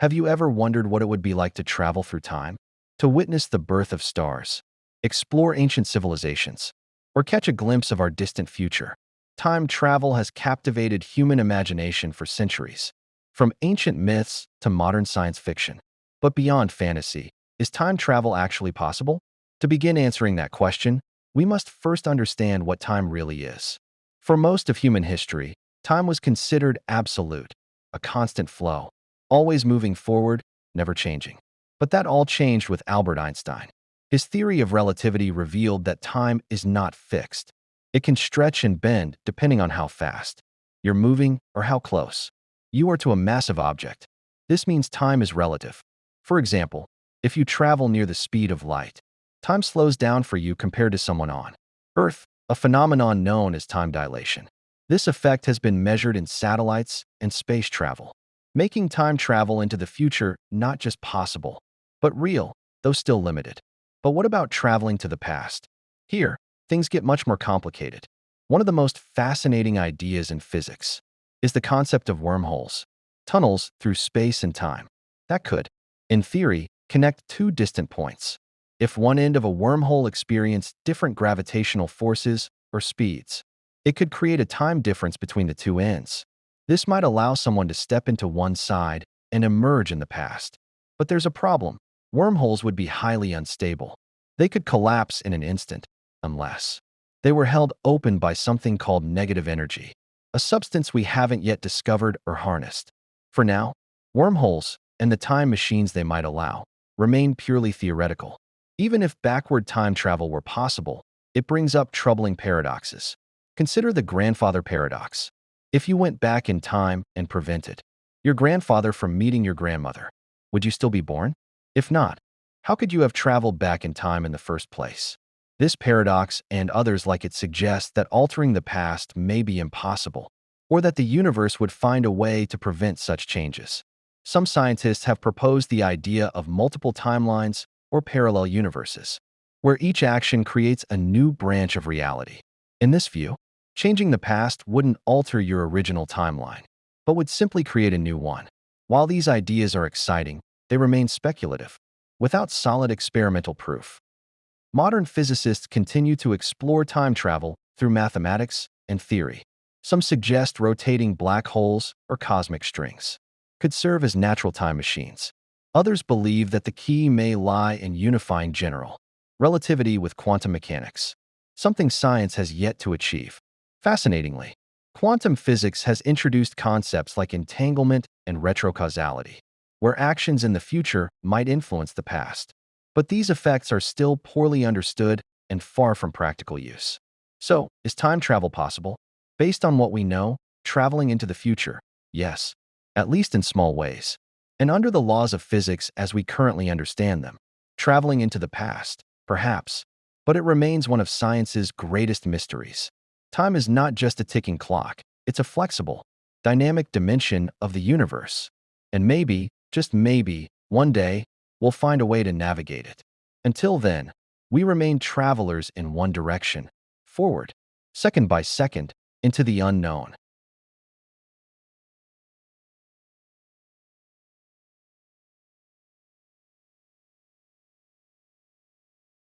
Have you ever wondered what it would be like to travel through time? To witness the birth of stars, explore ancient civilizations, or catch a glimpse of our distant future? Time travel has captivated human imagination for centuries, from ancient myths to modern science fiction. But beyond fantasy, is time travel actually possible? To begin answering that question, we must first understand what time really is. For most of human history, time was considered absolute, a constant flow, always moving forward, never changing. But that all changed with Albert Einstein. His theory of relativity revealed that time is not fixed. It can stretch and bend depending on how fast you're moving or how close you are to a massive object. This means time is relative. For example, if you travel near the speed of light, time slows down for you compared to someone on Earth, a phenomenon known as time dilation. This effect has been measured in satellites and space travel, making time travel into the future not just possible, but real, though still limited. But what about traveling to the past? Here, things get much more complicated. One of the most fascinating ideas in physics is the concept of wormholes, tunnels through space and time that could, in theory, connect two distant points. If one end of a wormhole experienced different gravitational forces or speeds, it could create a time difference between the two ends. This might allow someone to step into one side and emerge in the past. But there's a problem. Wormholes would be highly unstable. They could collapse in an instant, unless they were held open by something called negative energy, a substance we haven't yet discovered or harnessed. For now, wormholes and the time machines they might allow remain purely theoretical. Even if backward time travel were possible, it brings up troubling paradoxes. Consider the grandfather paradox. If you went back in time and prevented your grandfather from meeting your grandmother, would you still be born? If not, how could you have traveled back in time in the first place? This paradox and others like it suggest that altering the past may be impossible, or that the universe would find a way to prevent such changes. Some scientists have proposed the idea of multiple timelines or parallel universes, where each action creates a new branch of reality. In this view, changing the past wouldn't alter your original timeline, but would simply create a new one. While these ideas are exciting, they remain speculative, without solid experimental proof. Modern physicists continue to explore time travel through mathematics and theory. Some suggest rotating black holes or cosmic strings could serve as natural time machines. Others believe that the key may lie in unifying general relativity with quantum mechanics, something science has yet to achieve. Fascinatingly, quantum physics has introduced concepts like entanglement and retrocausality, where actions in the future might influence the past. But these effects are still poorly understood and far from practical use. So, is time travel possible? Based on what we know, traveling into the future, yes, at least in small ways. And under the laws of physics as we currently understand them, traveling into the past, perhaps. But it remains one of science's greatest mysteries. Time is not just a ticking clock, it's a flexible, dynamic dimension of the universe. And maybe, just maybe, one day, we'll find a way to navigate it. Until then, we remain travelers in one direction, forward, second by second, into the unknown.